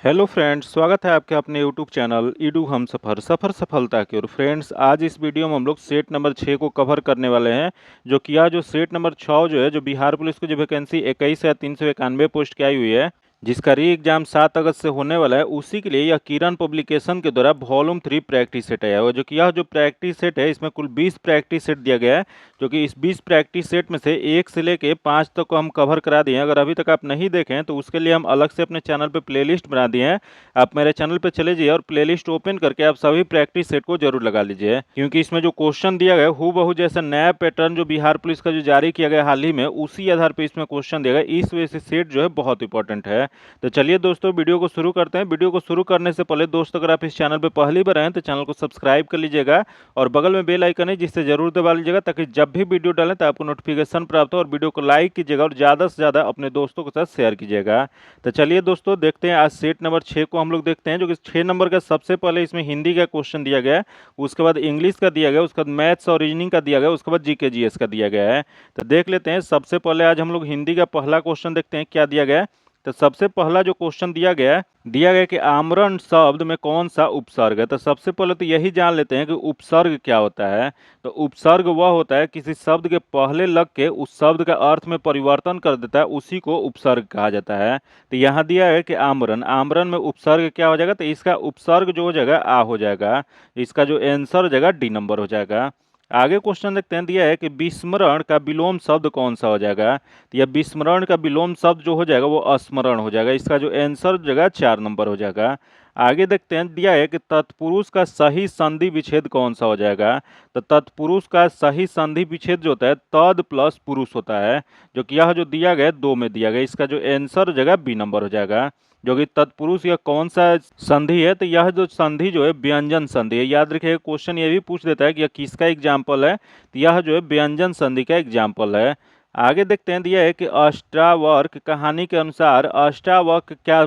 Hello friends, स्वागत है आपके अपने यूट्यूब चैनल ईडू हम सफ़र सफ़र सफलता की ओर। फ्रेंड्स, आज इस वीडियो में हम लोग सेट नंबर 6 को कवर करने वाले हैं। जो सेट नंबर 6 जो है, जो बिहार पुलिस की जो वैकेंसी 21 या 391 पोस्ट की आई हुई है, जिसका री एग्जाम 7 अगस्त से होने वाला है, उसी के लिए यह किरण पब्लिकेशन के द्वारा वॉल्यूम 3 प्रैक्टिस सेट आया हुआ है। यह जो प्रैक्टिस सेट है, इसमें कुल 20 प्रैक्टिस सेट दिया गया है। जो कि इस 20 प्रैक्टिस सेट में से 1 से लेके 5 तक को हम कवर करा दिए हैं। अगर अभी तक आप नहीं देखें तो उसके लिए हम अलग से अपने चैनल पे प्लेलिस्ट बना दिए हैं। आप मेरे चैनल पे चले जाइए और प्लेलिस्ट ओपन करके आप सभी प्रैक्टिस सेट को जरूर लगा लीजिए, क्योंकि इसमें जो क्वेश्चन दिया गया है हूबहू जैसा नया पैटर्न जो बिहार पुलिस का जो जारी किया गया हाल ही में, उसी आधार पर इसमें क्वेश्चन दिया गया। इस वजह से सेट जो है बहुत इंपॉर्टेंट है। तो चलिए दोस्तों, वीडियो को शुरू करते हैं। वीडियो को शुरू करने से पहले दोस्तों, अगर आप इस चैनल पर पहली बार आए तो चैनल को सब्सक्राइब कर लीजिएगा और बगल में बेल आइकन है जिससे जरूर दबा लीजिएगा, ताकि जब भी वीडियो डालें तो आपको नोटिफिकेशन प्राप्त हो। और वीडियो को लाइक कीजिएगा और ज़्यादा से ज़्यादा अपने दोस्तों के साथ शेयर कीजिएगा। तो चलिए दोस्तों, देखते हैं आज सेट नंबर 6 को हम लोग देखते हैं। जो कि 6 नंबर का सबसे पहले इसमें हिंदी का क्वेश्चन दिया गया है, उसके बाद इंग्लिश का दिया गया, उसके बाद मैथ्स और रीजनिंग का दिया गया, उसके बाद जीके जीएस का दिया गया है। तो देख लेते हैं। सबसे पहले आज हम लोग हिंदी का पहला क्वेश्चन देखते हैं क्या दिया गया है। तो सबसे पहला जो क्वेश्चन दिया गया कि आमरण शब्द में कौन सा उपसर्ग है। तो सबसे पहले तो यही जान लेते हैं कि उपसर्ग क्या होता है। तो उपसर्ग वह होता है किसी शब्द के पहले लग के उस शब्द का अर्थ में परिवर्तन कर देता है, उसी को उपसर्ग कहा जाता है। तो यहाँ दिया है कि आमरण आमरण में उपसर्ग क्या हो जाएगा। तो इसका उपसर्ग जो हो जाएगा आ हो जाएगा। इसका जो आंसर हो जाएगा डी नंबर हो जाएगा। आगे क्वेश्चन देखते हैं। दिया है कि विस्मरण का विलोम शब्द कौन सा हो जाएगा। तो यह विस्मरण का विलोम शब्द जो हो जाएगा वो स्मरण हो जाएगा। इसका जो आंसर हो जाएगा 4 नंबर हो जाएगा। आगे देखते हैं। दिया है कि तत्पुरुष का सही संधि विच्छेद कौन सा हो जाएगा। तो तत्पुरुष का सही संधि विच्छेद जो होता है तद प्लस पुरुष होता है। जो कि यह जो दिया गया 2 में दिया गया। इसका जो आंसर हो जाएगा बी नंबर हो जाएगा। जो कि तत्पुरुष यह कौन सा संधि है। तो यह जो संधि जो है व्यंजन संधि है। याद रखिए, क्वेश्चन ये भी पूछ देता है कि यह किसका एग्जाम्पल है। तो यह जो है व्यंजन संधि का एग्जाम्पल है। आगे देखते हैं। दिया है कि अष्टावर्क कहानी के अनुसार अष्टावर्क क्या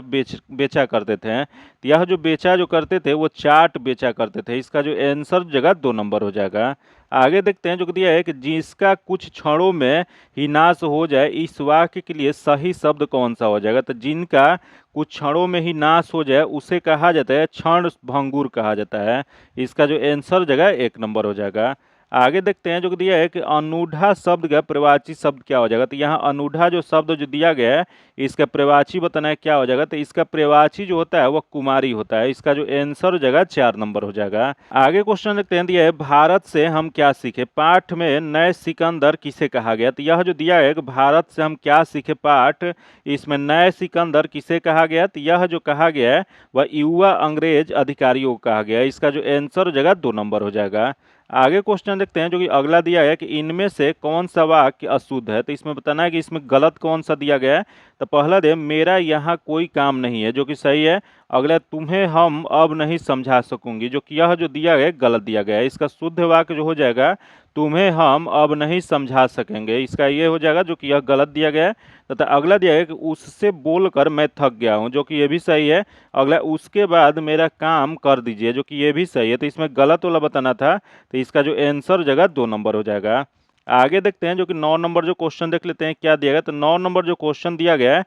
बेचा करते थे। तो यह जो बेचा जो करते थे वो चाट बेचा करते थे। इसका जो आंसर जगह 2 नंबर हो जाएगा। आगे देखते हैं। जो दिया है कि जिसका कुछ क्षणों में ही नाश हो जाए, इस वाक्य के लिए सही शब्द कौन सा हो जाएगा। तो जिनका कुछ क्षणों में ही नाश हो जाए उसे कहा जाता है क्षण भंगुर कहा जाता है। इसका जो आंसर जगह 1 नंबर हो जाएगा। आगे देखते हैं। जो दिया है कि अनूढ़ा शब्द का प्रवाची शब्द क्या हो जाएगा। तो यहाँ अनूढ़ा जो शब्द जो दिया गया है, इसका प्रवाची बताना है क्या हो जाएगा। तो इसका प्रवाची जो होता है वह कुमारी होता है। इसका जो आंसर हो जाएगा 4 नंबर हो जाएगा। आगे क्वेश्चन देखते हैं। दिया है भारत से हम क्या सीखे। पाठ में नए सिकंदर किसे कहा गया। तो यह जो दिया है कि भारत से हम क्या सीखे पाठ, इसमें नए सिकंदर किसे कहा गया। तो यह जो कहा गया है वह युवा अंग्रेज अधिकारियों को कहा गया है। इसका जो आंसर हो जाएगा 2 नंबर हो जाएगा। आगे क्वेश्चन देखते हैं। जो कि अगला दिया है कि इनमें से कौन सा वाक्य अशुद्ध है। तो इसमें बताना है कि इसमें गलत कौन सा दिया गया है। तो पहला दे मेरा यहाँ कोई काम नहीं है, जो कि सही है। अगला तुम्हें हम अब नहीं समझा सकूंगी, जो कि यह जो दिया गया है गलत दिया गया है। इसका शुद्ध वाक्य जो हो जाएगा तुम्हें हम अब नहीं समझा सकेंगे। इसका ये हो जाएगा जो कि यह गलत दिया गया है। तथा अगला दिया है कि उससे बोलकर मैं थक गया हूँ, जो कि ये भी सही है। अगला उसके बाद मेरा काम कर दीजिए, जो कि ये भी सही है। तो इसमें गलत वाला बताना था। तो इसका जो आंसर जगह 2 नंबर हो जाएगा। आगे देखते हैं। जो कि 9 नंबर जो क्वेश्चन देख लेते हैं क्या दिया गया। तो 9 नंबर जो क्वेश्चन दिया गया है,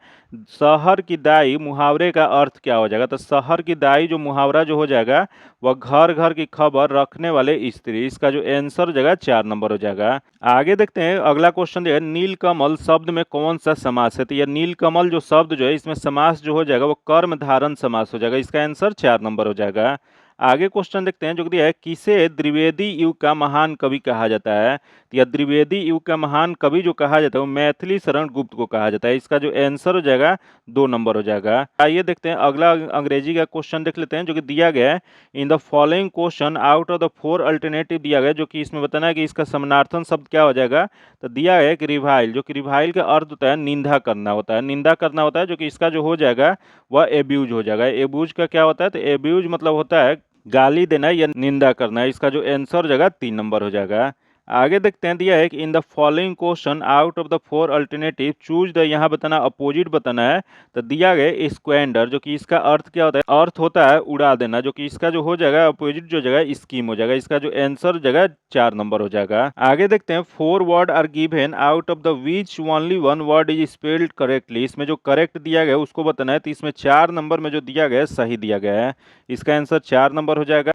शहर की दाई मुहावरे का अर्थ क्या हो जाएगा। तो शहर की दाई जो मुहावरा जो हो जाएगा वह घर घर की खबर रखने वाले स्त्री। इसका जो आंसर जगह 4 नंबर हो जाएगा। आगे देखते हैं। अगला क्वेश्चन दिया है नीलकमल शब्द में कौन सा समास है। तो यह नीलकमल जो शब्द जो है इसमें समास जो हो जाएगा वो कर्म धारण समास हो जाएगा। इसका आंसर 4 नंबर हो जाएगा। आगे क्वेश्चन देखते हैं। जो दिया है किसे द्विवेदी युग का महान कवि कहा जाता है। तो यह द्विवेदी युग का महान कवि जो कहा जाता है वो मैथिली शरण गुप्त को कहा जाता है। इसका जो आंसर हो जाएगा 2 नंबर हो जाएगा। आइए देखते हैं। अगला अंग्रेजी का क्वेश्चन देख लेते हैं। जो कि दिया गया है in the following question out of the 4 alternative दिया गया है, जो कि इसमें बताना है कि इसका समानार्थन शब्द क्या हो जाएगा। तो दिया है कि रिवाइल, जो कि रिवाइल का अर्थ होता है निंदा करना होता है, निंदा करना होता है। जो कि इसका जो हो जाएगा वह एब्यूज हो जाएगा। एब्यूज का क्या होता है। तो एब्यूज मतलब होता है गाली देना या निंदा करना। इसका जो आंसर हो जाएगा 3 नंबर हो जाएगा। आगे देखते हैं, दिया है कि in the following question out of the four alternative choose the, यहाँ बताना अपोजिट बताना है। तो दिया गया स्क्वेंडर, जो कि इसका अर्थ क्या होता है, अर्थ होता है उड़ा देना, जो कि इसका जो हो जाएगा अपोजिट जो जगह स्कीम हो जाएगा, इसका जो आंसर जगह 4 नंबर हो जाएगा। आगे देखते हैं, four word are given out of the which only one word is spelled correctly, इसमें जो करेक्ट दिया गया है उसको बताना है। तो इसमें 4 नंबर में जो दिया गया है सही दिया गया है, इसका आंसर 4 नंबर हो जाएगा।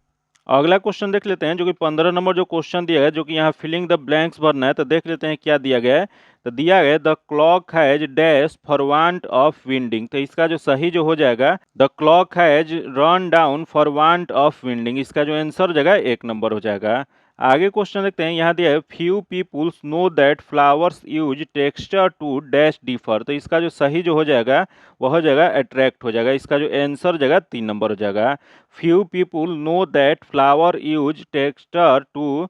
अगला क्वेश्चन देख लेते हैं, जो कि 15 नंबर जो क्वेश्चन दिया गया है, जो कि यहाँ फिलिंग द ब्लैंक्स भरना है। तो देख लेते हैं क्या दिया गया है। तो दिया गया है the clock has dash for want of winding, तो इसका जो सही जो हो जाएगा, the clock has run down for want of winding, इसका जो आंसर जगह 1 नंबर हो जाएगा। आगे क्वेश्चन देखते हैं, यहाँ दिया है few peoples know that flowers use texture to dash differ, तो इसका जो सही जो हो जाएगा वह हो जाएगा अट्रैक्ट हो जाएगा, इसका जो आंसर जगह 3 नंबर हो जाएगा। Few people know that flower use texture to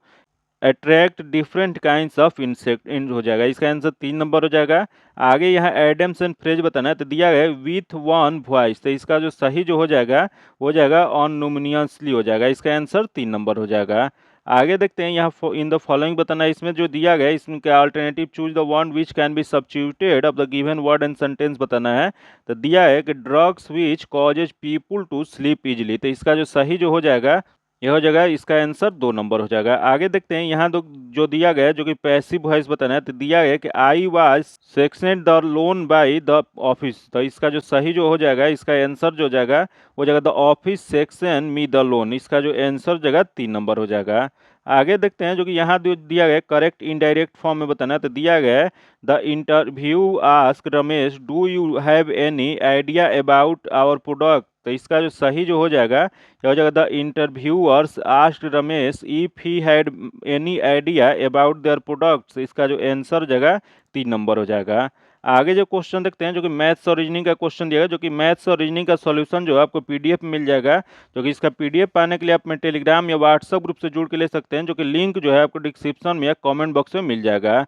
attract different kinds of insect, इन हो जाएगा, इसका आंसर 3 नंबर हो जाएगा। आगे यहाँ एडम्स एंड फ्रेज बताना है। तो दिया गया है विथ वन वॉइस, तो इसका जो सही जो हो जाएगा वो हो जाएगा ऑनोमिनियसली हो जाएगा, इसका आंसर 3 नंबर हो जाएगा। आगे देखते हैं, यहाँ इन द फॉलोइंग बताना है, इसमें जो दिया गया है इसमें क्या alternative choose the one which can be substituted of the given word and sentence बताना है। तो दिया है कि drugs which causes people to sleep easily, तो इसका जो सही जो हो जाएगा यह हो जाएगा, इसका आंसर 2 नंबर हो जाएगा। आगे देखते हैं, यहाँ जो दिया गया है, जो कि पैसिव वॉइस बताना है। तो दिया गया है कि I was sanctioned the loan by the office, तो इसका जो सही जो हो जाएगा, इसका आंसर जो हो जाएगा वो जाएगा the office section me the loan, इसका जो आंसर जगह 3 नंबर हो जाएगा। आगे देखते हैं, जो कि यहाँ दिया गया है करेक्ट इनडायरेक्ट फॉर्म में बताना है। तो दिया गया है the interview ask Ramesh do you have any idea about our product, तो इसका जो सही जो हो जाएगा यह हो जाएगा the interviewers asked Ramesh if he had any idea about their products, इसका जो आंसर जगह 3 नंबर हो जाएगा। आगे जो क्वेश्चन देखते हैं, जो कि मैथ्स और रीजनिंग का क्वेश्चन दिया गया, जो कि मैथ्स और रीजनिंग का सॉल्यूशन जो है आपको पीडीएफ मिल जाएगा, जो कि इसका पीडीएफ पाने के लिए आप में टेलीग्राम या व्हाट्सएप ग्रुप से जुड़ के ले सकते हैं, जो कि लिंक जो है आपको डिस्क्रिप्शन में या कमेंट बॉक्स में मिल जाएगा।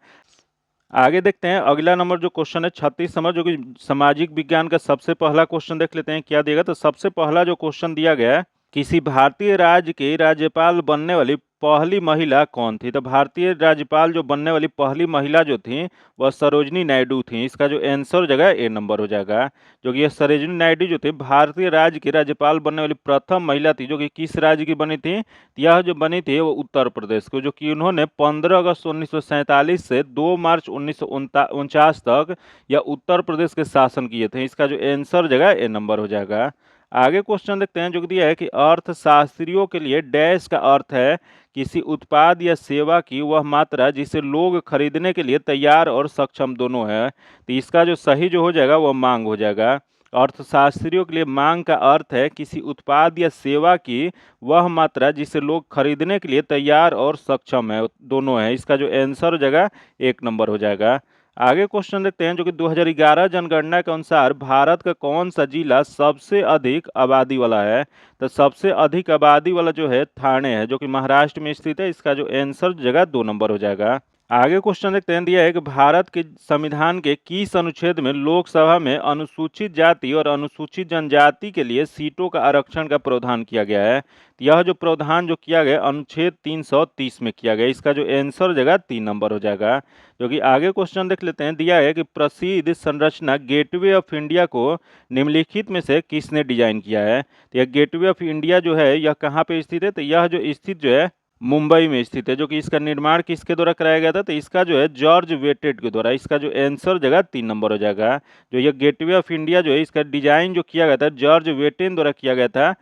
आगे देखते हैं, अगला नंबर जो क्वेश्चन है 36 नंबर, जो कि सामाजिक विज्ञान का सबसे पहला क्वेश्चन देख लेते हैं क्या देगा। तो सबसे पहला जो क्वेश्चन दिया गया है, किसी भारतीय राज्य के राज्यपाल बनने वाली पहली महिला कौन थी। तो भारतीय राज्यपाल जो बनने वाली पहली महिला जो थी वह सरोजनी नायडू थी, इसका जो आंसर जगह 1 नंबर हो जाएगा। जो कि यह सरोजनी नायडू जो थे भारतीय राज्य की राज्यपाल बनने वाली प्रथम महिला थी, जो कि किस राज्य की बनी थी, यह जो बनी थी वो उत्तर प्रदेश को, जो कि उन्होंने 15 अगस्त 1947 से 2 मार्च 1949 तक यह उत्तर प्रदेश के शासन किए थे, इसका जो आंसर जगह 1 नंबर हो जाएगा। आगे क्वेश्चन देखते हैं, जो कि दिया है कि अर्थशास्त्रियों के लिए डैश का अर्थ है किसी उत्पाद या सेवा की वह मात्रा जिसे लोग खरीदने के लिए तैयार और सक्षम दोनों है, तो इसका जो सही जो हो जाएगा वह मांग हो जाएगा। अर्थशास्त्रियों के लिए मांग का अर्थ है किसी उत्पाद या सेवा की वह मात्रा जिसे लोग खरीदने के लिए तैयार और सक्षम है, दोनों है, इसका जो आंसर हो जाएगा 1 नंबर हो जाएगा। आगे क्वेश्चन देखते हैं, जो कि 2011 जनगणना के अनुसार भारत का कौन सा जिला सबसे अधिक आबादी वाला है। तो सबसे अधिक आबादी वाला जो है ठाणे है, जो कि महाराष्ट्र में स्थित है, इसका जो आंसर जगह 2 नंबर हो जाएगा। आगे क्वेश्चन देखते हैं, दिया है कि भारत के संविधान के किस अनुच्छेद में लोकसभा में अनुसूचित जाति और अनुसूचित जनजाति के लिए सीटों का आरक्षण का प्रावधान किया गया है। तो यह जो प्रावधान जो किया गया अनुच्छेद 330 में किया गया, इसका जो आंसर जगह 3 नंबर हो जाएगा। जो कि आगे क्वेश्चन देख लेते हैं, दिया है कि प्रसिद्ध संरचना गेटवे ऑफ इंडिया को निम्नलिखित में से किसने डिजाइन किया है। तो यह गेटवे ऑफ इंडिया जो है यह कहाँ पे स्थित है, तो यह जो स्थित जो है मुंबई में स्थित है। जो कि इसका निर्माण किसके द्वारा कराया गया था, तो इसका जो है जॉर्ज वेटेड के द्वारा, इसका जो आंसर जगह 3 नंबर हो जाएगा। जो यह गेटवे ऑफ इंडिया जो है इसका डिजाइन जो किया गया था जॉर्ज वेटेन द्वारा किया गया था।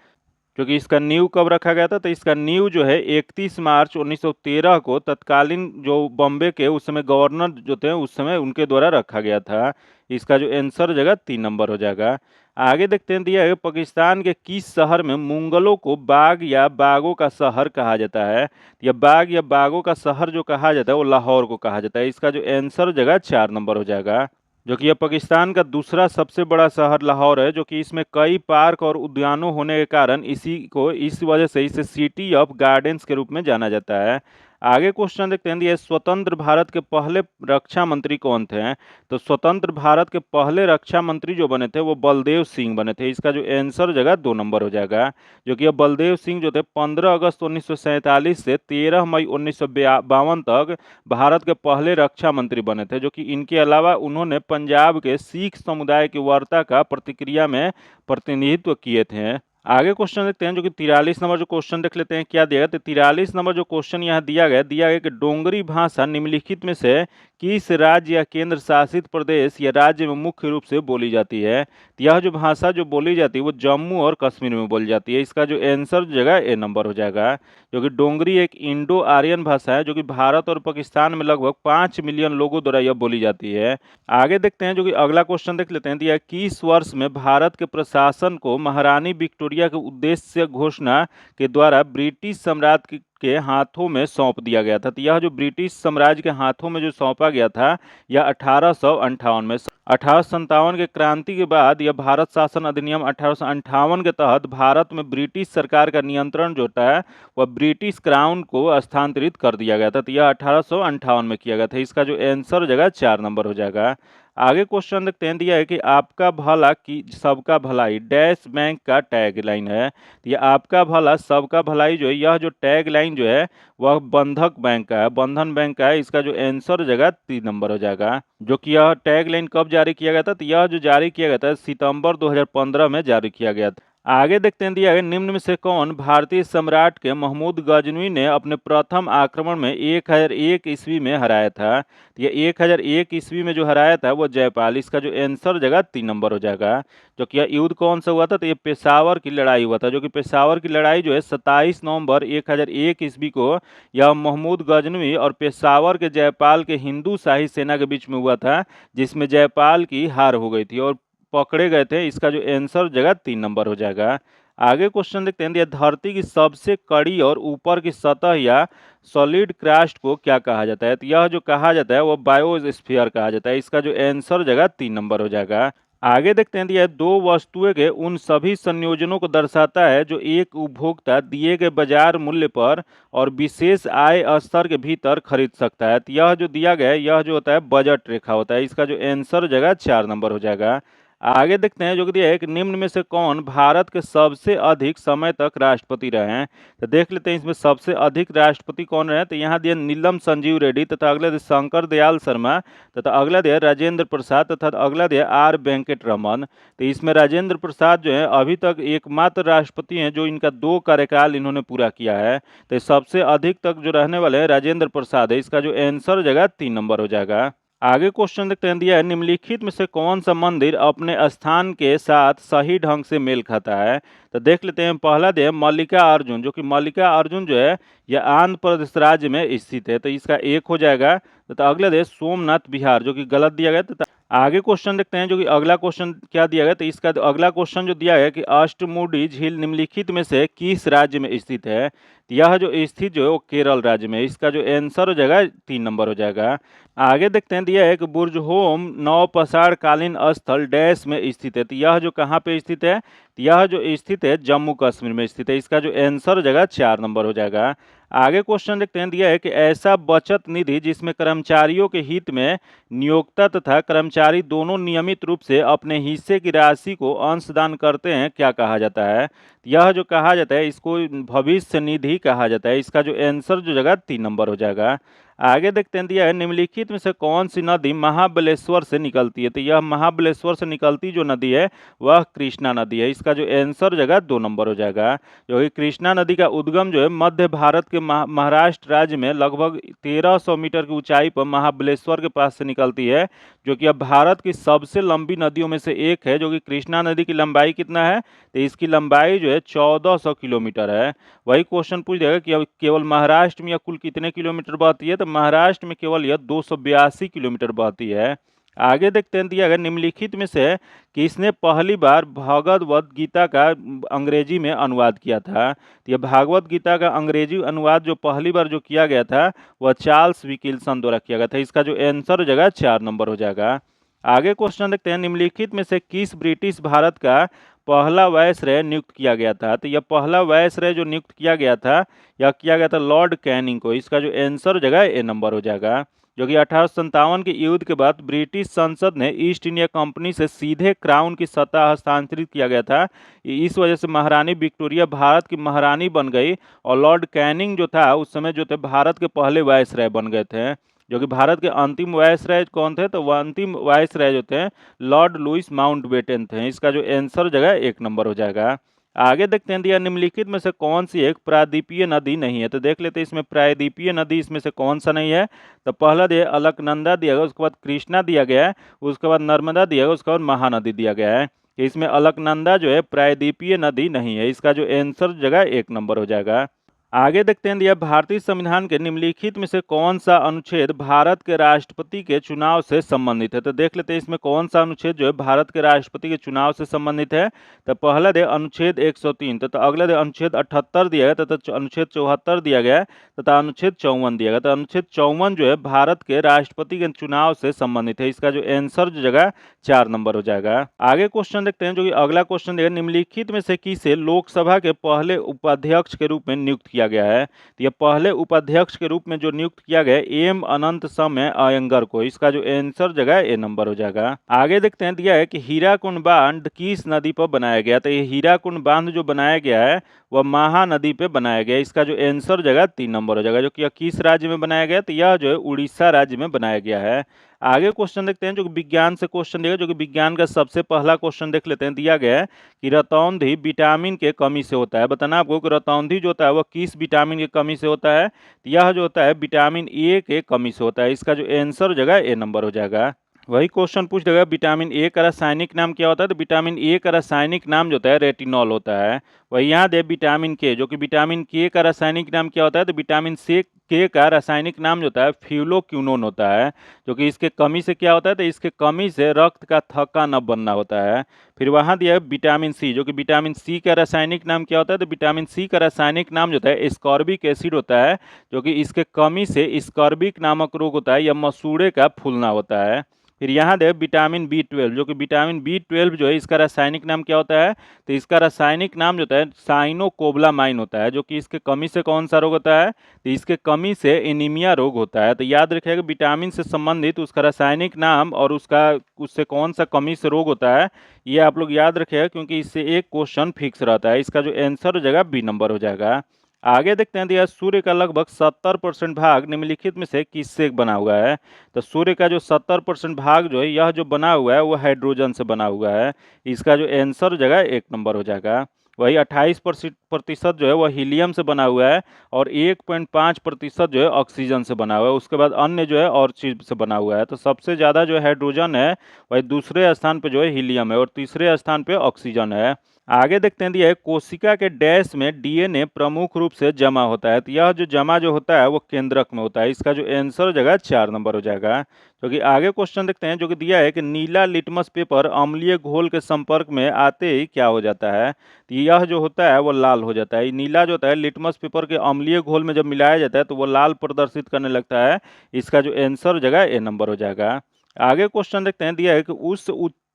क्योंकि इसका नींव कब रखा गया था, तो इसका नींव जो है 31 मार्च 1913 को तत्कालीन जो बॉम्बे के उस समय गवर्नर जो थे उस समय उनके द्वारा रखा गया था, इसका जो आंसर जगह 3 नंबर हो जाएगा। आगे देखते हैं, दिया है पाकिस्तान के किस शहर में मुंगलों को बाग या बागों का शहर कहा जाता है। या बाग या बागों का शहर जो कहा जाता है वो लाहौर को कहा जाता है, इसका जो आंसर जगह 4 नंबर हो जाएगा। जो कि यह पाकिस्तान का दूसरा सबसे बड़ा शहर लाहौर है, जो कि इसमें कई पार्क और उद्यानों होने के कारण इसी को इस वजह से इसे सिटी ऑफ गार्डन्स के रूप में जाना जाता है। आगे क्वेश्चन देखते हैं, ये स्वतंत्र भारत के पहले रक्षा मंत्री कौन थे? तो स्वतंत्र भारत के पहले रक्षा मंत्री जो बने थे वो बलदेव सिंह बने थे। इसका जो आंसर जगह 2 नंबर हो जाएगा, जो कि बलदेव सिंह जो थे 15 अगस्त 1947 से 13 मई 1952 तक भारत के पहले रक्षा मंत्री बने थे। जो कि इनके अलावा उन्होंने पंजाब के सिख समुदाय की वार्ता का प्रतिक्रिया में प्रतिनिधित्व किए थे। आगे क्वेश्चन देखते हैं, जो कि 43 नंबर जो क्वेश्चन देख लेते हैं क्या दिया गया। तो 43 नंबर जो क्वेश्चन यहाँ दिया गया कि डोंगरी भाषा निम्नलिखित में से किस राज्य या केंद्र शासित प्रदेश या राज्य में मुख्य रूप से बोली जाती है? तो यह जो भाषा जो बोली जाती है वो जम्मू और कश्मीर में बोली जाती है। इसका जो आंसर जगह ए नंबर हो जाएगा, जो कि डोंगरी एक इंडो आर्यन भाषा है जो कि भारत और पाकिस्तान में लगभग 5 मिलियन लोगों द्वारा यह बोली जाती है। आगे देखते हैं, जो कि अगला क्वेश्चन देख लेते हैं, दिया किस वर्ष में भारत के प्रशासन को महारानी विक्टोरिया के उद्देश्य घोषणा के द्वारा ब्रिटिश साम्राज्य के हाथों में सौंप दिया गया था? तो यह जो ब्रिटिश साम्राज्य के हाथों में जो सौंपा गया था यह 1858 में। 1857 के क्रांति के बाद यह भारत शासन अधिनियम 1858 के तहत भारत में ब्रिटिश सरकार का नियंत्रण जो था वह ब्रिटिश क्राउन को स्थानांतरित कर दिया गया था। तो यह 1858 में किया गया था। इसका जो आंसर जगह 4 नंबर हो जाएगा। आगे क्वेश्चन देखते हैं, दिया है कि आपका भला की सबका भलाई डैश बैंक का टैग लाइन है। तो ये आपका भला सबका भलाई जो है यह जो टैग लाइन जो है वह बंधक बैंक का है, बंधन बैंक का है। इसका जो आंसर जगह 3 नंबर हो जाएगा। जो कि यह टैग लाइन कब जारी किया गया था? तो यह जो जारी किया गया था सितंबर 2015 में जारी किया गया था। आगे देखते हैं, दिया है निम्न में से कौन भारतीय सम्राट के महमूद गजनवी ने अपने प्रथम आक्रमण में 1001 ईस्वी में हराया था? तो ये 1001 ईस्वी में जो हराया था वो जयपाल। इसका जो आंसर जगह 3 नंबर हो जाएगा। जो कि यह युद्ध कौन सा हुआ था? तो ये पेशावर की लड़ाई हुआ था। जो कि पेशावर की लड़ाई जो है 27 नवंबर 1001 ईस्वी को यह महमूद गजनवी और पेशावर के जयपाल के हिंदू शाही सेना के बीच में हुआ था, जिसमें जयपाल की हार हो गई थी और पकड़े गए थे। इसका जो आंसर जगह 3 नंबर हो जाएगा। आगे क्वेश्चन देखते हैं, धरती की सबसे कड़ी और ऊपर की सतह या सॉलिड क्रस्ट को क्या कहा जाता है? तो यह जो कहा जाता है वो बायोस्फीयर कहा जाता है। इसका जो आंसर जगह 3 नंबर हो जाएगा। आगे देखते हैं, यह दो वस्तुएं के उन सभी संयोजनों को दर्शाता है जो एक उपभोक्ता दिए गए बाजार मूल्य पर और विशेष आय स्तर के भीतर खरीद सकता है। तो यह जो दिया गया है यह जो होता है बजट रेखा होता है। इसका जो आंसर जगह 4 नंबर हो जाएगा। आगे देखते हैं, जो कि दिया है कि निम्न में से कौन भारत के सबसे अधिक समय तक राष्ट्रपति रहे हैं? तो देख लेते हैं इसमें सबसे अधिक राष्ट्रपति कौन रहे हैं। तो यहाँ दिया नीलम संजीव रेड्डी, तथा अगला दिया शंकर दयाल शर्मा, तथा अगला दिया राजेंद्र प्रसाद, तथा अगला दिया आर वेंकट रमन। तो इसमें राजेंद्र प्रसाद जो है अभी तक एकमात्र राष्ट्रपति हैं जो इनका 2 कार्यकाल इन्होंने पूरा किया है। तो सबसे अधिक तक जो रहने वाले हैं राजेंद्र प्रसाद है। इसका जो आंसर जगह 3 नंबर हो जाएगा। आगे क्वेश्चन देखते हैं, दिया है निम्नलिखित में से कौन सा मंदिर अपने स्थान के साथ सही ढंग से मेल खाता है? तो देख लेते हैं, पहला दिया है मल्लिका अर्जुन, जो कि मल्लिका अर्जुन जो है यह आंध्र प्रदेश राज्य में स्थित है। तो इसका 1 हो जाएगा। तथा अगला दिया सोमनाथ बिहार, जो कि गलत दिया गया। तथा आगे क्वेश्चन देखते हैं, जो कि अगला क्वेश्चन क्या दिया गया। तो इसका अगला क्वेश्चन जो दिया है कि अष्टमुडी झील निम्नलिखित में से किस राज्य में स्थित है? तो यह जो स्थित जो है वो केरल राज्य में। इसका जो आंसर हो जाएगा 3 नंबर हो जाएगा। आगे देखते हैं, दिया है कि बुर्जहोम नवपाषाण कालीन स्थल डैश में स्थित है। तो यह जो कहाँ पे स्थित है? तो यह जो स्थित है जम्मू कश्मीर में स्थित है। इसका जो आंसर हो जाएगा 4 नंबर हो जाएगा। आगे क्वेश्चन देखते हैं, दिया है कि ऐसा बचत निधि जिसमें कर्मचारियों के हित में नियोक्ता तथा कर्मचारी दोनों नियमित रूप से अपने हिस्से की राशि को अंशदान करते हैं क्या कहा जाता है? यह जो कहा जाता है इसको भविष्य निधि कहा जाता है। इसका जो आंसर जो जगह 3 नंबर हो जाएगा। आगे देखते हैं, दिया है निम्नलिखित में से कौन सी नदी महाबलेश्वर से निकलती है? तो यह महाबलेश्वर से निकलती जो नदी है वह कृष्णा नदी है। इसका जो आंसर जगह 2 नंबर हो जाएगा। जो कि कृष्णा नदी का उद्गम जो है मध्य भारत के महाराष्ट्र राज्य में लगभग 1300 मीटर की ऊंचाई पर महाबलेश्वर के पास से निकलती है, जो कि अब भारत की सबसे लंबी नदियों में से एक है। जो कि कृष्णा नदी की लंबाई कितना है? तो इसकी लंबाई जो है 1400 किलोमीटर है। वही क्वेश्चन पूछ देगा कि अब केवल महाराष्ट्र में यह कुल कितने किलोमीटर बहती है? तो महाराष्ट्र में केवल यह 282 किलोमीटर बहती है। आगे देखते हैं, दिया गया निम्नलिखित में से किसने पहली बार भगवद गीता का अंग्रेजी में अनुवाद किया था? तो यह भागवत गीता का अंग्रेजी अनुवाद जो पहली बार जो किया गया था वह चार्ल्स विकिल्सन द्वारा किया गया था। इसका जो आंसर जगह 4 नंबर हो जाएगा। आगे क्वेश्चन देखते हैं, निम्नलिखित में से किस ब्रिटिश भारत का पहला वायसराय नियुक्त किया गया था? तो यह पहला वायसराय जो नियुक्त किया गया था, यह किया गया था लॉर्ड कैनिंग को। इसका जो आंसर हो जाएगा ए नंबर हो जाएगा। जो कि 1857 के युद्ध के बाद ब्रिटिश संसद ने ईस्ट इंडिया कंपनी से सीधे क्राउन की सत्ता हस्तांतरित किया गया था। इस वजह से महारानी विक्टोरिया भारत की महारानी बन गई और लॉर्ड कैनिंग जो था उस समय जो थे भारत के पहले वायसराय बन गए थे। जो कि भारत के अंतिम वायसराय कौन थे? तो वह अंतिम वायसराय जो थे लॉर्ड लुइस माउंटबेटन थे। इसका जो आंसर जगह एक नंबर हो जाएगा। आगे देखते हैं दिया निम्नलिखित में से कौन सी एक प्रायद्वीपीय नदी नहीं है? तो देख लेते हैं इसमें प्रायद्वीपीय नदी इसमें से कौन सा नहीं है। तो पहला दिया अलकनंदा दिया गया, उसके बाद कृष्णा दिया गया है, उसके बाद नर्मदा दिया गया, उसके बाद महानदी दिया गया है। इसमें अलकनंदा जो है प्रायद्वीपीय नदी नहीं है। इसका जो आंसर जगह एक नंबर हो जाएगा। आगे देखते हैं दिया भारतीय संविधान के निम्नलिखित में से कौन सा अनुच्छेद भारत के राष्ट्रपति के चुनाव से संबंधित है? तो देख लेते हैं इसमें कौन सा अनुच्छेद जो है भारत के राष्ट्रपति के चुनाव से संबंधित है। तो पहला दे अनुच्छेद 103, तथा अगला दे अनुच्छेद 78 दिया गया, तथा अनुच्छेद 74 दिया गया, तथा अनुच्छेद 54 दिया गया। तो अनुच्छेद 54 जो है भारत के राष्ट्रपति के चुनाव से संबंधित है। इसका जो आंसर जो जगह 4 नंबर हो जाएगा। आगे क्वेश्चन देखते हैं जो कि अगला क्वेश्चन देगा निम्नलिखित में से किसे लोकसभा के पहले उपाध्यक्ष के रूप में नियुक्त किया गया है? तो यह पहले उपाध्यक्ष के रूप में जो नियुक्त किया गया एम अनंत समय अयंगर को। इसका जो आंसर जगह ए नंबर हो जाएगा। आगे देखते हैं दिया है कि हीराकुंड बांध किस नदी पर बनाया गया? तो ये हीराकुंड बांध जो बनाया गया है वह महानदी पे बनाया गया। इसका जो आंसर जगह 3 नंबर हो जाएगा। जो कि किस राज्य में बनाया गया? तो यह जो है उड़ीसा राज्य में बनाया गया है। आगे क्वेश्चन देखते हैं जो कि विज्ञान से क्वेश्चन देगा। जो कि विज्ञान का सबसे पहला क्वेश्चन देख लेते हैं। दिया गया है कि रतौंधी विटामिन के कमी से होता है। बताना आपको कि रतौंधी जो होता है वह किस विटामिन की कमी से होता है? तो यह जो होता है विटामिन ए के कमी से होता है। इसका जो आंसर जगह ए नंबर हो जाएगा। वही क्वेश्चन पूछ देगा विटामिन ए का रासायनिक नाम क्या होता है? तो विटामिन ए का रासायनिक नाम जो होता है रेटिनॉल होता है। वही यहाँ दे विटामिन के, जो कि विटामिन के का रासायनिक नाम क्या होता है? तो विटामिन सी के का रासायनिक नाम जो होता है फ्यूलोक्विनोन होता है। जो कि इसके कमी से क्या होता है? तो इसके कमी से रक्त का थक्का न बनना होता है। फिर वहाँ दिया है विटामिन सी, जो कि विटामिन सी का रासायनिक नाम क्या होता है? तो विटामिन सी का रासायनिक नाम जो होता है एस्कॉर्बिक एसिड होता है। जो कि इसके कमी से स्कॉर्बिक नामक रोग होता है या मसूड़े का फूलना होता है। फिर यहाँ दे विटामिन B12, जो कि विटामिन B12 जो है इसका रासायनिक नाम क्या होता है? तो इसका रासायनिक नाम जो होता है साइनोकोबलामाइन होता है। जो कि इसके कमी से कौन सा रोग होता है? तो इसके कमी से एनीमिया रोग होता है। तो याद रखिएगा विटामिन से संबंधित उसका रासायनिक नाम और उससे कौन सा कमी से रोग होता है ये आप लोग याद रखिएगा, क्योंकि इससे एक क्वेश्चन फिक्स रहता है। इसका जो आंसर हो जाएगा बी नंबर हो जाएगा। आगे देखते हैं दिया सूर्य का लगभग 70% भाग निम्नलिखित में से किससे बना हुआ है? तो सूर्य का जो 70% भाग जो है यह जो बना हुआ है वह हाइड्रोजन से बना हुआ है। इसका जो आंसर जगह एक नंबर हो जाएगा। वही 28% जो है वह हीलियम से बना हुआ है और 1.5% जो है ऑक्सीजन से बना हुआ है। उसके बाद अन्य जो है और चीज से बना हुआ है। तो सबसे ज़्यादा जो हाइड्रोजन है वही दूसरे स्थान पे जो है हीलियम है और तीसरे स्थान पे ऑक्सीजन है। आगे देखते हैं दिया है कोशिका के डैश में डीएनए प्रमुख रूप से जमा होता है। तो यह जो जमा जो होता है वो केंद्रक में होता है। इसका जो आंसर हो जाएगा 4 नंबर हो जाएगा। क्योंकि आगे क्वेश्चन देखते हैं जो कि दिया है कि नीला लिटमस पेपर अम्लीय घोल के संपर्क में आते ही क्या हो जाता है? तो यह जो होता है वो लाल हो जाता है। नीला जो होता है लिटमस पेपर के अम्लीय घोल में जब मिलाया जाता है तो वो लाल प्रदर्शित करने लगता है। इसका जो आंसर हो जाएगा ए नंबर हो जाएगा। आगे क्वेश्चन देखते हैं दिया है कि उस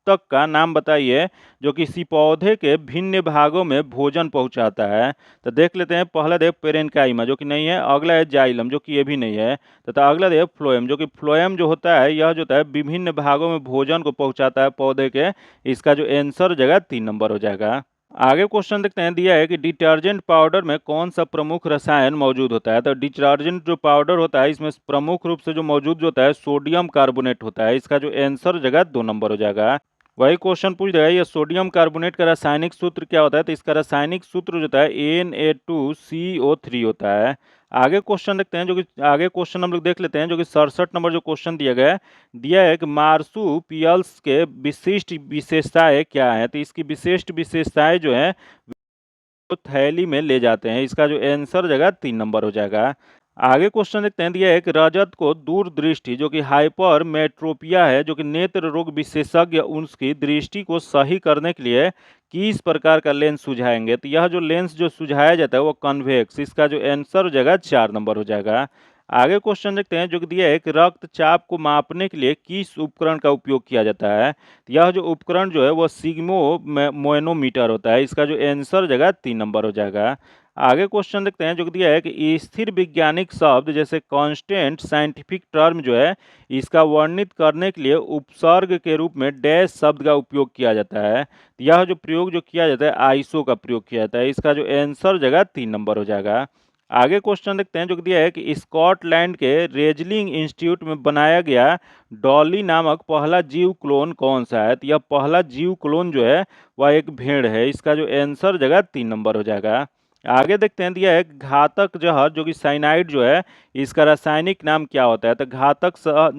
तक का नाम बताइए जो किसी पौधे के भिन्न भागों में भोजन पहुंचाता है। तो देख लेते हैं। पहला देव पेरेनकाइमा जो कि नहीं है, अगला है जाइलम जो कि ये भी नहीं है, तथा अगला देव फ्लोएम जो कि फ्लोएम जो होता है यह जो होता है विभिन्न भागों में भोजन को पहुंचाता है पौधे के। इसका जो आंसर जगह 3 नंबर हो जाएगा। आगे क्वेश्चन देखते हैं दिया है कि डिटर्जेंट पाउडर में कौन सा प्रमुख रसायन मौजूद होता है? तो डिटर्जेंट जो पाउडर होता है इसमें प्रमुख रूप से जो मौजूद जो होता है सोडियम कार्बोनेट होता है। इसका जो आंसर जगह 2 नंबर हो जाएगा। वही क्वेश्चन पूछ देगा ये सोडियम कार्बोनेट का रासायनिक सूत्र क्या होता है? तो इसका रासायनिक सूत्र जो होता है Na2CO3 होता है। आगे क्वेश्चन देखते हैं जो कि आगे क्वेश्चन हम लोग देख लेते हैं जो कि 67 नंबर जो क्वेश्चन दिया है कि मार्सुपियल्स के विशिष्ट विशेषताएं क्या है? तो इसकी विशिष्ट विशेषताएं जो है वो थैली में ले जाते हैं। इसका जो आंसर जगह 3 नंबर हो जाएगा। आगे क्वेश्चन देखते हैं दिया है कि रजत को दूरदृष्टि जो कि हाइपरमेट्रोपिया है जो कि नेत्र रोग विशेषज्ञ उसकी दृष्टि को सही करने के लिए किस प्रकार का लेंस सुझाएंगे? तो यह जो लेंस जो सुझाया जाता है वो कन्वेक्स। इसका जो आंसर हो जाएगा 4 नंबर हो जाएगा। आगे क्वेश्चन देखते हैं जो कि दिया है कि रक्तचाप को मापने के लिए किस उपकरण का उपयोग किया जाता है। तो यह जो उपकरण जो है वो सिग्मोमोनोमीटर होता है। इसका जो आंसर जगह 3 नंबर हो जाएगा। आगे क्वेश्चन देखते हैं जो कि दिया है कि स्थिर वैज्ञानिक शब्द जैसे कांस्टेंट साइंटिफिक टर्म जो है इसका वर्णित करने के लिए उपसर्ग के रूप में डैश शब्द का उपयोग किया जाता है। यह जो प्रयोग जो किया जाता है आइसो का प्रयोग किया जाता है। इसका जो आंसर जगह 3 नंबर हो जाएगा। आगे क्वेश्चन देखते हैं जो कि दिया है कि स्कॉटलैंड के रेजलिंग इंस्टीट्यूट में बनाया गया डॉली नामक पहला जीव क्लोन कौन सा है। तो यह पहला जीव क्लोन जो है वह एक भेड़ है। इसका जो आंसर जगह 3 नंबर हो जाएगा। आगे देखते हैं दिया है घातक जहर जो कि साइनाइड जो है इसका रासायनिक नाम क्या होता है। तो घातक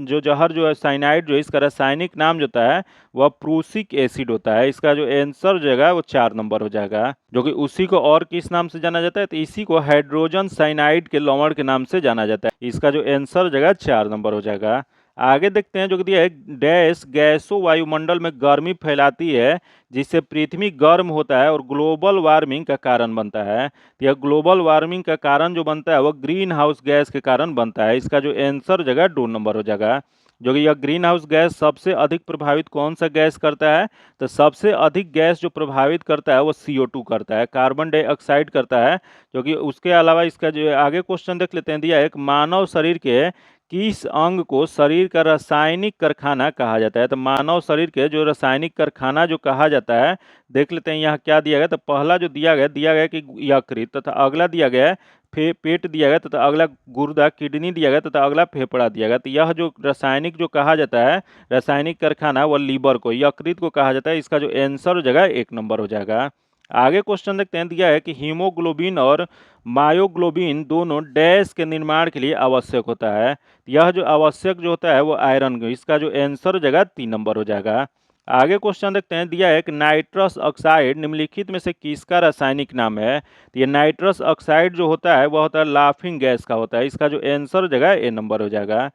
जो जहर जो है साइनाइड जो है इसका रासायनिक नाम जो होता है वह प्रूसिक एसिड होता है। इसका जो आंसर जो है वो 4 नंबर हो जाएगा। जो कि उसी को और किस नाम से जाना जाता है, तो इसी को हाइड्रोजन साइनाइड के लवण के नाम से जाना जाता है। इसका जो आंसर जगह 4 नंबर हो जाएगा। आगे देखते हैं जो कि दिया है डैश गैसों वायुमंडल में गर्मी फैलाती है जिससे पृथ्वी गर्म होता है और ग्लोबल वार्मिंग का कारण बनता है। तो यह ग्लोबल वार्मिंग का कारण जो बनता है वह ग्रीन हाउस गैस के कारण बनता है। इसका जो आंसर जगह 2 नंबर हो जाएगा। जो कि यह ग्रीन हाउस गैस सबसे अधिक प्रभावित कौन सा गैस करता है, तो सबसे अधिक गैस जो प्रभावित करता है वो CO2 करता है, कार्बन डाइऑक्साइड करता है। जो कि उसके अलावा इसका जो आगे क्वेश्चन देख लेते हैं दिया है एक मानव शरीर के किस अंग को शरीर का रासायनिक कारखाना कहा जाता है। तो मानव शरीर के जो रासायनिक कारखाना जो कहा जाता है देख लेते हैं यहाँ क्या दिया गया। तो पहला जो दिया गया कि यकृत, तथा अगला दिया गया है पेट दिया गया, तथा अगला गुर्दा किडनी दिया गया, तथा अगला फेफड़ा दिया गया। तो यह जो रासायनिक जो कहा जाता है रासायनिक कारखाना वह लीवर को यकृत को कहा जाता है। इसका जो आंसर हो जाएगा 1 नंबर हो जाएगा। आगे क्वेश्चन देखते हैं दिया है कि हीमोग्लोबिन और मायोग्लोबिन दोनों डैश के निर्माण के लिए आवश्यक होता है। यह जो आवश्यक जो होता है वो आयरन, इसका जो आंसर हो जाएगा 3 नंबर हो जाएगा। आगे क्वेश्चन देखते हैं दिया है कि नाइट्रस ऑक्साइड निम्नलिखित में से किसका रासायनिक नाम है। तो ये नाइट्रस ऑक्साइड जो होता है वह होता है लाफिंग गैस का होता है। इसका जो आंसर हो जाएगा A नंबर हो जाएगा।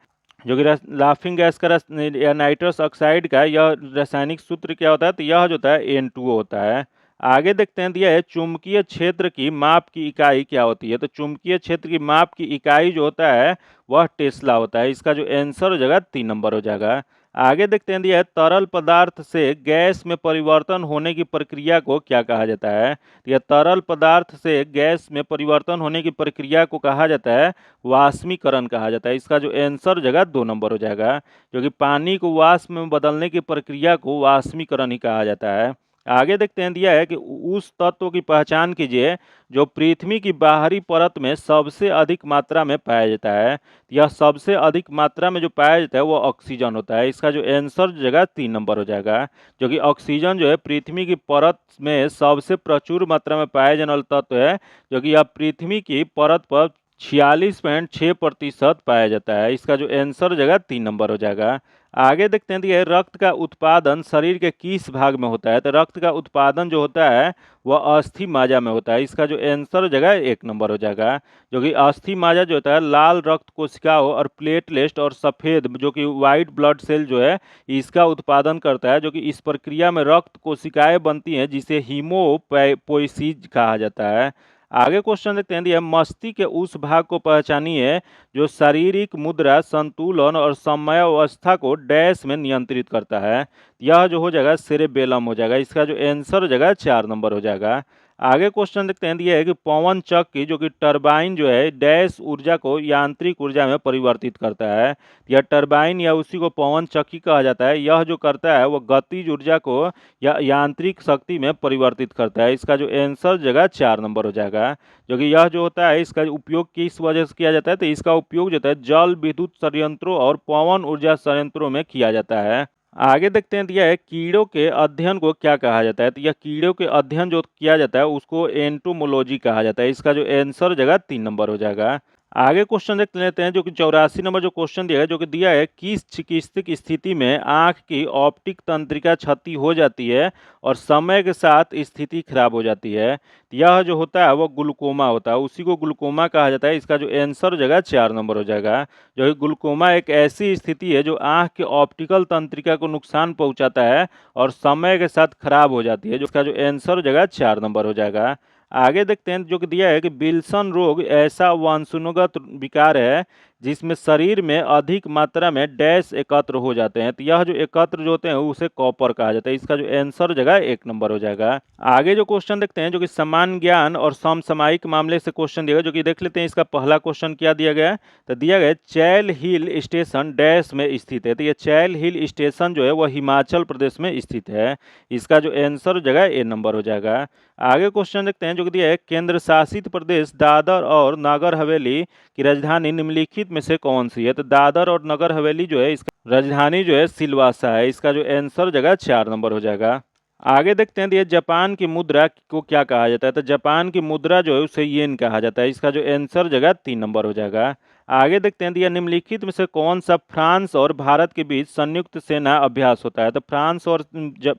जो कि लाफिंग गैस का या नाइट्रस ऑक्साइड का यह रासायनिक सूत्र क्या होता है, तो यह जो होता है N2O होता है। आगे देखते हैं दिया है चुंबकीय क्षेत्र की माप की इकाई क्या होती है। तो चुंबकीय क्षेत्र की माप की इकाई जो होता है वह टेस्ला होता है। इसका जो आंसर हो जाएगा 3 नंबर हो जाएगा। आगे देखते हैं दिया है तरल पदार्थ से गैस में परिवर्तन होने की प्रक्रिया को क्या कहा जाता है। तो यह तरल पदार्थ से गैस में परिवर्तन होने की प्रक्रिया को कहा जाता है वाष्मीकरण कहा जाता है। इसका जो आंसर जगह 2 नंबर हो जाएगा। जो कि पानी को वाष्प में बदलने की प्रक्रिया को वाष्मीकरण ही कहा जाता है। आगे देखते हैं दिया है कि उस तत्व की पहचान कीजिए जो पृथ्वी की बाहरी परत में सबसे अधिक मात्रा में पाया जाता है। यह सबसे अधिक मात्रा में जो पाया जाता है वो ऑक्सीजन होता है। इसका जो आंसर जगह 3 नंबर हो जाएगा। जो कि ऑक्सीजन जो है पृथ्वी की परत में सबसे प्रचुर मात्रा में पाया जाने वाला तत्व है। जो कि यह पृथ्वी की परत पर 46.6% पाया जाता है। इसका जो आंसर जगह 3 नंबर हो जाएगा। आगे देखते हैं दिया है रक्त का उत्पादन शरीर के किस भाग में होता है। तो रक्त का उत्पादन जो होता है वह अस्थि माजा में होता है। इसका जो आंसर जगह 1 नंबर हो जाएगा। जो कि अस्थि माजा जो होता है लाल रक्त कोशिकाओं और प्लेटलेट और सफ़ेद जो कि वाइट ब्लड सेल जो है इसका उत्पादन करता है। जो कि इस प्रक्रिया में रक्त कोशिकाएं बनती हैं जिसे हीमोपोइसीज कहा जाता है। आगे क्वेश्चन देखते हैं दिया है मस्तिष्क के उस भाग को पहचानिए जो शारीरिक मुद्रा संतुलन और समयावस्था को डैश में नियंत्रित करता है। यह जो हो जाएगा सेरेबेलम हो जाएगा। इसका जो आंसर हो जाएगा 4 नंबर हो जाएगा। आगे क्वेश्चन देखते हैं दिया है कि पवन चक्की जो कि टरबाइन जो है डैश ऊर्जा को यांत्रिक ऊर्जा में परिवर्तित करता है। यह टरबाइन या उसी को पवन चक्की कहा जाता है। यह जो करता है वह गतिज ऊर्जा को या यांत्रिक शक्ति में परिवर्तित करता है। इसका जो आंसर जगह 4 नंबर हो जाएगा। जो कि यह जो होता है इसका उपयोग किस वजह से किया जाता है, तो इसका उपयोग जो होता है जल विद्युत संयंत्रों और पवन ऊर्जा संयंत्रों में किया जाता है। आगे देखते हैं दिया है कीड़ों के अध्ययन को क्या कहा जाता है। तो यह कीड़ों के अध्ययन जो किया जाता है उसको एंटोमोलॉजी कहा जाता है। इसका जो आंसर जगह 3 नंबर हो जाएगा। आगे क्वेश्चन देख लेते हैं जो कि 84 नंबर जो क्वेश्चन दिया है जो कि दिया है किस चिकित्सक स्थिति में आंख की ऑप्टिक तंत्रिका क्षति हो जाती है और समय के साथ स्थिति खराब हो जाती है। तो यह जो होता है वो ग्लूकोमा होता है। उसी को ग्लूकोमा कहा जाता है। इसका जो आंसर जगह 4 नंबर हो जाएगा। जो कि ग्लूकोमा एक ऐसी स्थिति है जो आंख के ऑप्टिकल तंत्रिका को नुकसान पहुंचाता है और समय के साथ खराब हो जाती है। जो इसका जो आंसर जगह 4 नंबर हो जाएगा। आगे देखते हैं जो कि दिया है कि विल्सन रोग ऐसा वंशानुगत विकार है जिसमें शरीर में अधिक मात्रा में डैश एकत्र हो जाते हैं। तो यह जो एकत्र जो होते हैं उसे कॉपर कहा जाता है। इसका जो आंसर जगह 1 नंबर हो जाएगा। आगे जो क्वेश्चन देखते हैं जो कि समान ज्ञान और समसामयिक मामले से क्वेश्चन दिया गया, जो कि देख लेते हैं इसका पहला क्वेश्चन क्या दिया गया है। तो दिया गया चैल हिल स्टेशन डैश में स्थित है। तो ये चैल हिल स्टेशन जो है वह हिमाचल प्रदेश में स्थित है। इसका जो आंसर जगह ए नंबर हो जाएगा। आगे क्वेश्चन देखते हैं जो कि दिया है केंद्र शासित प्रदेश दादर और नागर हवेली की राजधानी निम्नलिखित में से कौन सी है। तो दादर और नगर हवेली जो है इसका राजधानी जो है सिलवासा है। इसका जो आंसर जगह 4 नंबर हो जाएगा। आगे देखते हैं ये जापान की मुद्रा को क्या कहा जाता है। तो जापान की मुद्रा जो है उसे येन कहा जाता है। इसका जो आंसर जगह 3 नंबर हो जाएगा। आगे देखते हैं निम्नलिखित में से कौन सा फ्रांस और भारत के बीच संयुक्त सेना अभ्यास होता है। तो फ्रांस और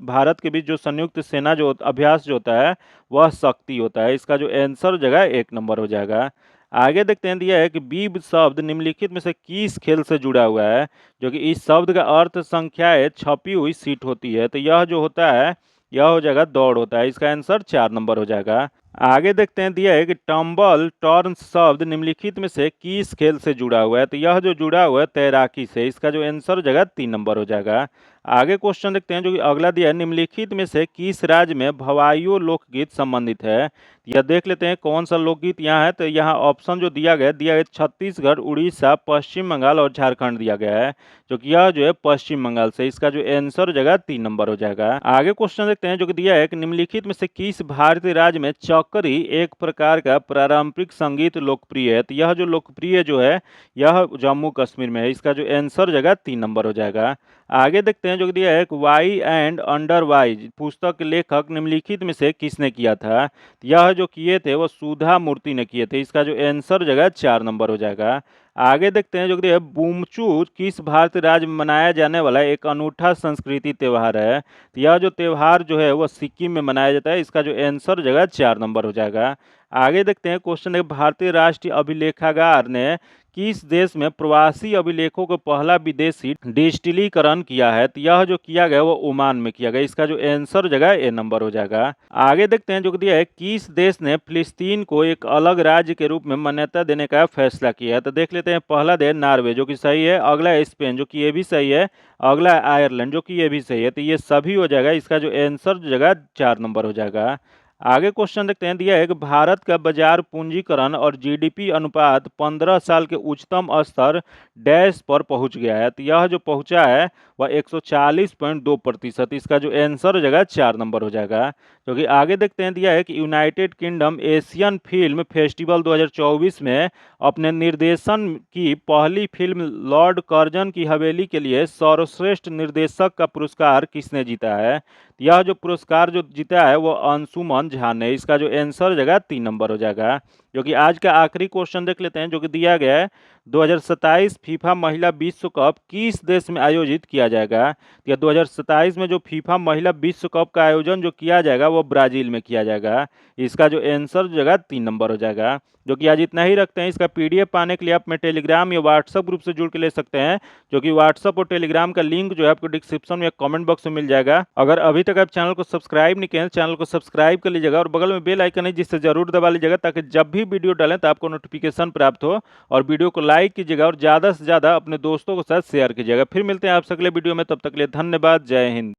भारत के बीच जो संयुक्त सेना जो अभ्यास जो होता है वह शक्ति होता है। इसका जो आंसर जगह 1 नंबर हो जाएगा। आगे देखते हैं दिया है कि बीब शब्द निम्नलिखित में से किस खेल से जुड़ा हुआ है, जो कि इस शब्द का अर्थ संख्याएं छपी हुई सीट होती है। तो यह जो होता है यह हो जाएगा दौड़ होता है। इसका आंसर 4 नंबर हो जाएगा। आगे देखते हैं दिया है कि टम्बल टर्न्स शब्द निम्नलिखित में से किस खेल से जुड़ा हुआ है। तो यह जो जुड़ा हुआ है तैराकी से। इसका जो आंसर जगह 3 नंबर हो जाएगा। आगे क्वेश्चन देखते हैं जो कि अगला दिया है निम्नलिखित में से किस राज्य में भवाइयों लोकगीत संबंधित है। यह देख लेते हैं कौन सा लोकगीत यहाँ है। तो यहाँ ऑप्शन जो दिया गया छत्तीसगढ़, उड़ीसा, पश्चिम बंगाल और झारखंड दिया गया है, जो कि यह जो है पश्चिम बंगाल से। इसका जो आंसर जगह 3 नंबर हो जाएगा। आगे क्वेश्चन देखते हैं जो कि दिया है कि निम्नलिखित में से किस भारतीय राज्य में चौकरी एक प्रकार का पारंपरिक संगीत लोकप्रिय है। तो यह जो लोकप्रिय जो है यह जम्मू कश्मीर में है। इसका जो आंसर जगह 3 नंबर हो जाएगा। आगे देखते हैं जो कि दिया है वाई एंड अंडर वाई पुस्तक के लेखक निम्नलिखित में से किसने किया था। यह जो किए थे वो सुधा मूर्ति ने किए थे। इसका जो आंसर जगह 4 नंबर हो जाएगा। आगे देखते हैं जो कि बुमचू किस भारतीय राज्य में मनाया जाने वाला एक अनूठा संस्कृति त्यौहार है। तो यह जो त्यौहार जो है वो सिक्किम में मनाया जाता है। इसका जो आंसर जगह 4 नंबर हो जाएगा। आगे देखते हैं क्वेश्चन भारतीय राष्ट्रीय अभिलेखागार ने किस देश में प्रवासी अभिलेखों को पहला विदेशी डिजिटलीकरण किया है। तो यह जो किया गया वो ओमान में किया गया। इसका जो आंसर जगह ए नंबर हो जाएगा। आगे देखते हैं जो दिया है किस देश ने फिलिस्तीन को एक अलग राज्य के रूप में मान्यता देने का फैसला किया है। तो देख लेते हैं पहला देश नॉर्वे जो कि सही है, अगला स्पेन जो कि ये भी सही है, अगला आयरलैंड जो कि ये भी सही है। तो ये सभी हो जाएगा। इसका जो आंसर जगह 4 नंबर हो जाएगा। आगे क्वेश्चन देखते हैं दिया है कि भारत का बाजार पूंजीकरण और जीडीपी अनुपात 15 साल के उच्चतम स्तर डैश पर पहुंच गया है। तो यह जो पहुंचा है वह 140.2%। इसका जो आंसर जगह 4 नंबर हो जाएगा। क्योंकि आगे देखते हैं दिया है कि United kingdom Asian film festival 2024 में अपने निर्देशन की पहली फिल्म लॉर्ड कर्जन की हवेली के लिए सर्वश्रेष्ठ निर्देशक का पुरस्कार किसने जीता है। यह जो पुरस्कार जो जीता है वो अंशुमन झा ने। इसका जो आंसर जगह 3 नंबर हो जाएगा। जो कि आज का आखिरी क्वेश्चन देख लेते हैं जो कि दिया गया है 2027 फीफा महिला विश्व कप किस देश में आयोजित किया जाएगा। या 2027 में जो फीफा महिला विश्व कप का आयोजन जो किया जाएगा वो ब्राजील में किया जाएगा। इसका जो आंसर जगह 3 नंबर हो जाएगा। जो कि आज इतना ही रखते हैं। इसका पीडीएफ पाने के लिए आप में टेलीग्राम या व्हाट्सएप ग्रुप से जुड़ के ले सकते हैं, जो कि व्हाट्सएप और टेलीग्राम का लिंक जो है आपको डिस्क्रिप्शन में कमेंट बॉक्स में मिल जाएगा। अगर अभी तक आप चैनल को सब्सक्राइब नहीं किए हैं चैनल को सब्सक्राइब कर लीजिएगा और बगल में बेल आइकन है जिससे जरूर दबा लीजिएगा, ताकि जब भी वीडियो डालें तो आपको नोटिफिकेशन प्राप्त हो। और वीडियो को लाइक कीजिएगा और ज़्यादा से ज़्यादा अपने दोस्तों के साथ शेयर कीजिएगा। फिर मिलते हैं आपसे अगले वीडियो में, तब तक के लिए धन्यवाद। जय हिंद।